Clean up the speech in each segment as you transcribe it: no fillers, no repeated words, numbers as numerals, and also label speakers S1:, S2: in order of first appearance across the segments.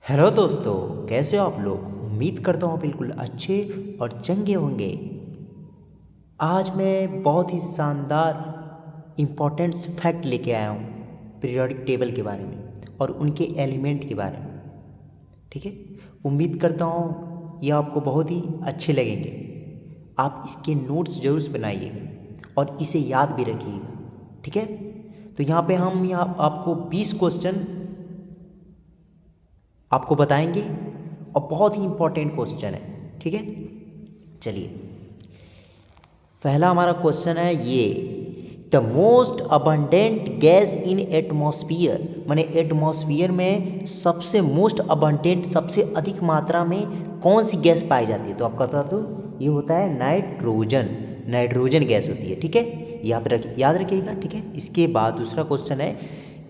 S1: Hello दोस्तों, कैसे हो आप लोग। उम्मीद करता हूँ बिल्कुल अच्छे और चंगे होंगे। आज मैं बहुत ही शानदार इम्पोर्टेंट्स फैक्ट लेके आया हूँ पीरियोडिक टेबल के बारे में और उनके एलिमेंट के बारे में। ठीक है, उम्मीद करता हूँ ये आपको बहुत ही अच्छे लगेंगे। आप इसके नोट्स जरूर बनाइएगा और इसे याद भी रखिएगा। ठीक है, तो यहाँ पे हम यहाँ आपको 20 क्वेश्चन आपको बताएंगे और बहुत ही इंपॉर्टेंट क्वेश्चन है। ठीक है, चलिए पहला हमारा क्वेश्चन है ये, the most abundant gas in atmosphere, माने एटमॉस्फियर में सबसे मोस्ट अबंडेंट सबसे अधिक मात्रा में कौन सी गैस पाई जाती है। तो आपका बता दो, ये होता है नाइट्रोजन। नाइट्रोजन गैस होती है। ठीक है, याद रखिएगा। ठीक है, इसके बाद दूसरा क्वेश्चन है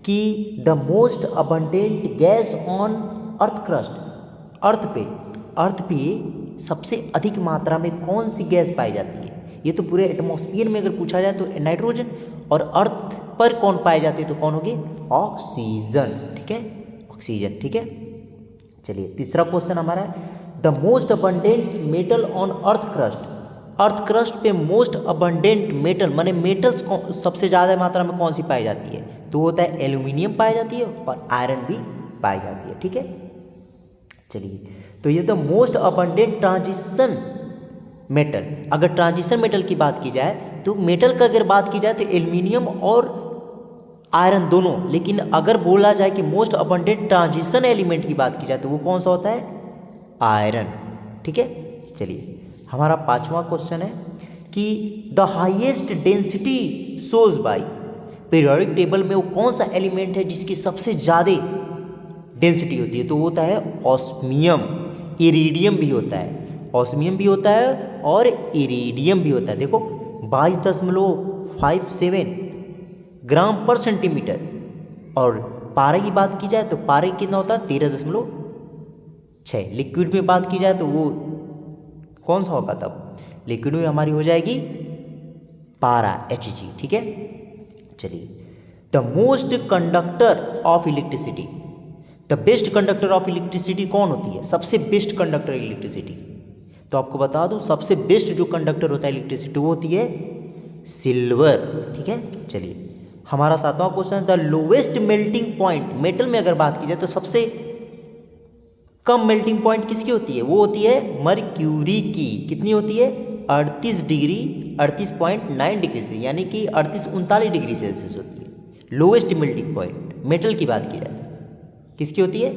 S1: कि the most abundant gas on earth crust, earth पे सबसे अधिक मात्रा में कौन सी गैस पाई जाती है। ये तो पूरे एटमॉस्फियर में अगर पूछा जाए तो नाइट्रोजन, और अर्थ पर कौन पाई जाती है तो कौन होगी, ऑक्सीजन। ठीक है, ऑक्सीजन। ठीक है, चलिए तीसरा क्वेश्चन हमारा है, the most abundant metal on earth crust, earth crust पे मोस्ट अबंडेंट मेटल माने मेटल्स सबसे ज़्यादा मात्रा में कौन सी पाई जाती है। तो होता है एल्यूमिनियम पाई जाती है और आयरन भी पाई जाती है। ठीक है, चलिए तो ये तो मोस्ट अबंडेंट ट्रांजिशन मेटल, अगर ट्रांजिशन मेटल की बात की जाए तो मेटल का अगर बात की जाए तो एल्यूमिनियम और आयरन दोनों, लेकिन अगर बोला जाए कि मोस्ट अबंडेंट ट्रांजिशन एलिमेंट की बात की जाए तो वो कौन सा होता है, आयरन। ठीक है, चलिए हमारा पांचवा क्वेश्चन है कि the highest density shows by, periodic table में वो कौन सा एलिमेंट है जिसकी सबसे ज़्यादा डेंसिटी होती है। तो होता है ऑस्मियम, इरिडियम भी होता है, ऑस्मियम भी होता है और इरिडियम भी होता है। देखो 22.57 ग्राम पर सेंटीमीटर, और पारे की बात की जाए तो पारे कितना होता है 13.6। लिक्विड में बात की जाए तो वो कौन सा होगा, तब लिक्विड में हमारी हो जाएगी पारा, Hg। ठीक है, चलिए the most conductor of electricity, the best conductor of electricity कौन होती है, सबसे बेस्ट कंडक्टर इलेक्ट्रिसिटी। तो आपको बता दूं सबसे बेस्ट जो कंडक्टर होता है इलेक्ट्रिसिटी वो होती है सिल्वर। ठीक है, चलिए हमारा सातवां question, the lowest melting point, metal में अगर बात की जाए तो सबसे कम मेल्टिंग पॉइंट किसकी होती है, वो होती है मर्क्यूरी की। कितनी होती है, 38.9 डिग्री से, यानी कि 39 डिग्री सेल्सियस होती है लोवेस्ट मेल्टिंग पॉइंट। मेटल की बात की जाए तो किसकी होती है,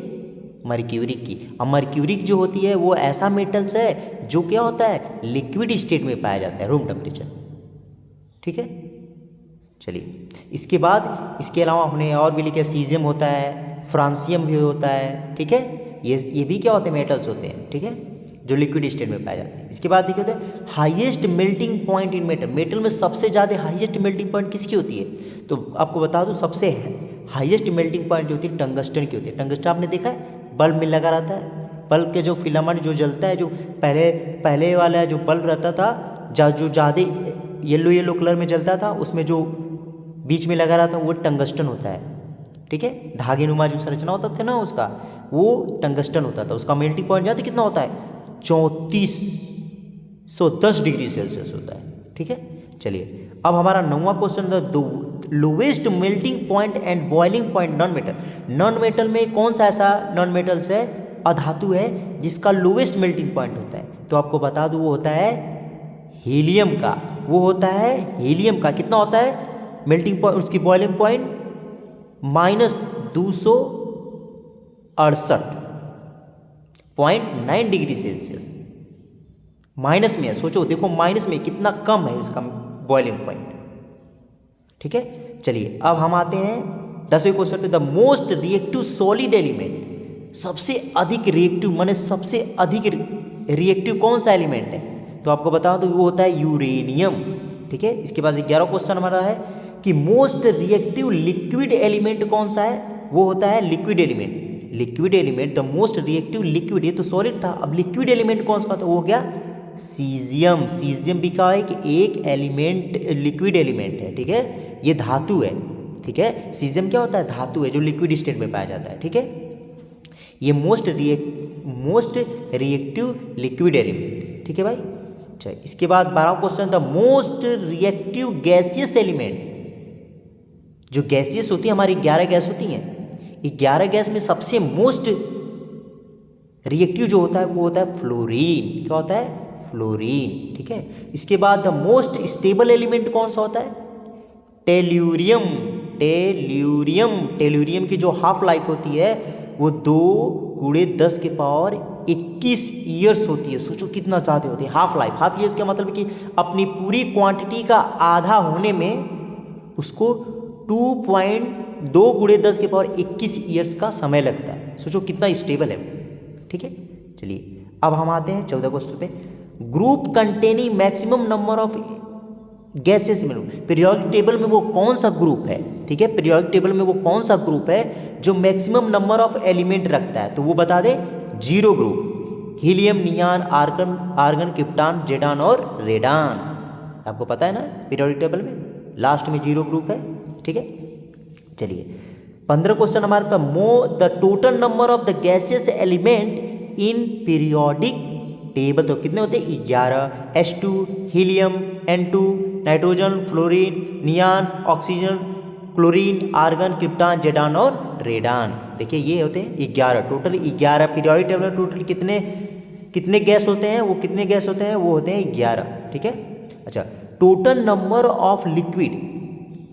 S1: मर्क्यूरी की। अब मर्क्यूरी जो होती है वो ऐसा मेटल्स है जो क्या होता है, लिक्विड स्टेट में पाया जाता है, रूम टेम्परेचर। ठीक है, चलिए इसके बाद इसके अलावा हमने और भी लिखा, सीजियम होता है, फ्रांसियम भी होता है। ठीक है, ये भी क्या होते हैं, मेटल्स होते हैं। ठीक है, जो लिक्विड स्टेट में पाए जाते हैं। इसके बाद देखिए होता है highest melting point in metal, metal में सबसे ज़्यादा हाईएस्ट मेल्टिंग पॉइंट किसकी होती है। तो आपको बता दूं सबसे हाईएस्ट मेल्टिंग पॉइंट जो होती है टंगस्टन की होती है। टंगस्टन आपने देखा है बल्ब में लगा रहता है, बल्ब के जो फिलामेंट जो जलता है, जो पहले वाला जो बल्ब रहता था जो ज़्यादा येलो कलर में जलता था, उसमें जो बीच में लगा रहता है वो टंगस्टन होता है। ठीक है, धागे नुमा जो संरचना होता था ना उसका, वो टंगस्टन होता था। उसका मेल्टिंग पॉइंट जानते कितना होता है, 3410 डिग्री सेल्सियस होता है। ठीक है, चलिए अब हमारा नौवां question, the lowest melting point and boiling point non metal, non metal में कौन सा ऐसा नॉन मेटल्स है, अधातु है जिसका लोवेस्ट मेल्टिंग पॉइंट होता है। तो आपको बता दूं वो होता है हीलियम का, वो होता है हीलियम का। कितना होता है मेल्टिंग पॉइंट, उसकी boiling point -268.9 degree Celsius, minus में है। सोचो देखो माइनस में कितना कम है उसका बॉइलिंग पॉइंट। ठीक है, चलिए अब हम आते हैं 10वें क्वेश्चन पे, the most reactive solid element, सबसे अधिक रिएक्टिव माने सबसे अधिक रिएक्टिव कौन सा एलिमेंट है। तो आपको बताओ तो वो होता है यूरेनियम। ठीक है, इसके बाद 11वां क्वेश्चन हमारा है कि मोस्ट रिएक्टिव लिक्विड एलिमेंट कौन सा है, वो होता है liquid element. Liquid element the most reactive liquid, ये तो सॉलिड था, अब लिक्विड एलिमेंट कौन सा था, वो हो गया सीजियम। सीजियम भी क्या है कि एक एलिमेंट, लिक्विड एलिमेंट है। ठीक है, ये धातु है। ठीक है, सीजियम क्या होता है, धातु है जो लिक्विड स्टेट में पाया जाता है। ठीक है, ये मोस्ट रिएक्टिव लिक्विड एलिमेंट, ठीक है भाई। अच्छा, इसके बाद 12वां question, the most reactive gaseous element. जो गैसियस होती है हमारी 11 गैस होती हैं, 11 गैस में सबसे मोस्ट रिएक्टिव जो होता है वो होता है फ्लोरीन। क्या होता है? फ्लोरीन, ठीक है। इसके बाद द मोस्ट स्टेबल एलिमेंट कौन सा होता है? टेल्यूरियम। टेल्यूरियम की जो हाफ लाइफ होती है वो 2×10⁻21 ईयर्स होती है। सोचो कितना ज़्यादा होती है हाफ लाइफ। हाफ ईयर्स का मतलब कि अपनी पूरी क्वांटिटी का आधा होने में उसको 2.2×10⁻21 ईयर्स का समय लगता है। सोचो कितना स्टेबल है, ठीक है। चलिए अब हम आते हैं 14 क्वेश्चन पे। Group containing maximum number of gases में, पीरियोडिक टेबल में वो कौन सा ग्रुप है, ठीक है। पीरियोडिक टेबल में वो कौन सा ग्रुप है जो मैक्सिमम नंबर ऑफ एलिमेंट रखता है? तो वो बता दे, 0 ग्रुप। हीलियम, नियान, आर्गन, क्रिप्टॉन, जेडान और रेडान। आपको पता है ना पीरियोडिक टेबल में लास्ट में 0 ग्रुप है, ठीक है। चलिए 15 क्वेश्चन हमारा था, the total number of the gaseous element in periodic table. तो कितने होते हैं? 11। H2, helium, N2, nitrogen, fluorine, neon, oxygen, chlorine, argon, krypton, जेडान और रेडान। देखिए ये होते हैं 11, टोटल 11 पीरियोडिक टेबल में टोटल कितने गैस होते हैं? वो कितने गैस होते हैं? वो होते हैं 11, ठीक है। अच्छा, टोटल नंबर ऑफ लिक्विड,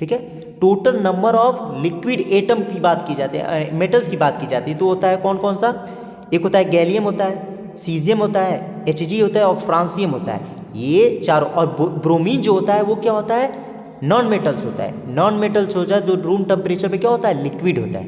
S1: ठीक है। Total number of liquid atom की बात की जाती है, मेटल्स की बात की जाती है, तो होता है कौन कौन सा? एक होता है गैलियम होता है, सीजियम होता है, Hg होता है और फ्रांसियम होता है। ये चारों। और ब्रोमीन जो होता है वो क्या होता है? नॉन मेटल्स होता है। नॉन मेटल्स हो जाए जो रूम टेम्परेचर पे क्या होता है? लिक्विड होता है,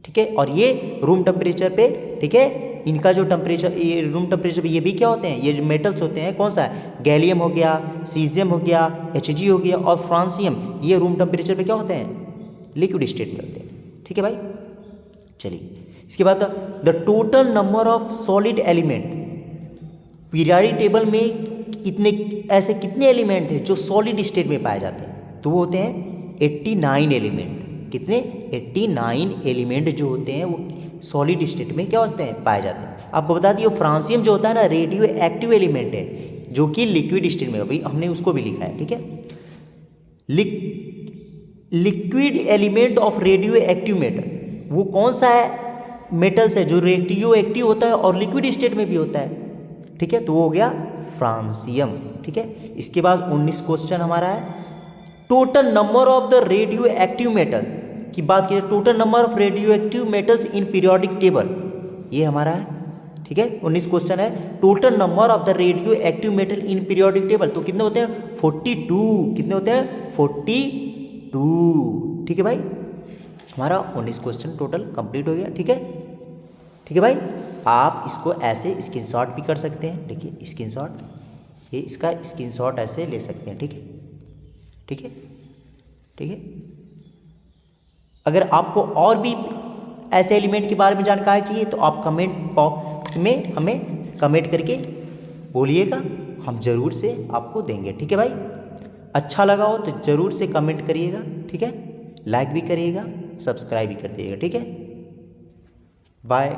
S1: ठीक है। और ये रूम टेम्परेचर पे, ठीक है, इनका जो टेम्परेचर, ये रूम टेम्परेचर पे ये भी क्या होते हैं? ये जो मेटल्स होते हैं कौन सा है? गैलियम हो गया, सीजियम हो गया, Hg हो गया और फ्रांसियम, ये रूम टेम्परेचर पे क्या होते हैं? लिक्विड स्टेट में होते हैं, ठीक है भाई। चलिए इसके बाद the total number of solid element. Periodic table में ऐसे कितने एलिमेंट हैं जो सॉलिड स्टेट में पाए जाते हैं? तो वो होते हैं 89 एलिमेंट। कितने? 89 एलिमेंट जो होते हैं वो सॉलिड स्टेट में क्या होते हैं? पाए जाते हैं। आपको बता दिए फ्रांसियम जो होता है ना, रेडियो एक्टिव एलिमेंट है जो कि लिक्विड स्टेट में, अभी हमने उसको भी लिखा है, ठीक है। Liquid element of radio active metal, वो कौन सा है? मेटल्स है जो रेडियो एक्टिव होता है और लिक्विड स्टेट में भी होता है, ठीक है। तो वो हो गया फ्रांसियम, ठीक है। इसके बाद 19 क्वेश्चन हमारा है, total number of the radio active metal की बात की जाए, total number of radio active metals in periodic table, ये हमारा है, ठीक है। 19 क्वेश्चन है, total number of the radio active metal in periodic table. तो कितने होते हैं? 42। कितने होते हैं? 42, ठीक है भाई। हमारा 19 क्वेश्चन टोटल कंप्लीट हो गया, ठीक है, ठीक है भाई। आप इसको ऐसे स्क्रीनशॉट भी कर सकते हैं, देखिए स्क्रीनशॉट, ये इसका स्क्रीनशॉट ऐसे ले सकते हैं, ठीक है, ठीक है, ठीक है। अगर आपको और भी ऐसे एलिमेंट के बारे में जानकारी चाहिए तो आप कमेंट बॉक्स में हमें कमेंट करके बोलिएगा, हम ज़रूर से आपको देंगे, ठीक है भाई। अच्छा लगा हो तो ज़रूर से कमेंट करिएगा, ठीक है, लाइक भी करिएगा, सब्सक्राइब भी कर दीजिएगा, ठीक है। बाय।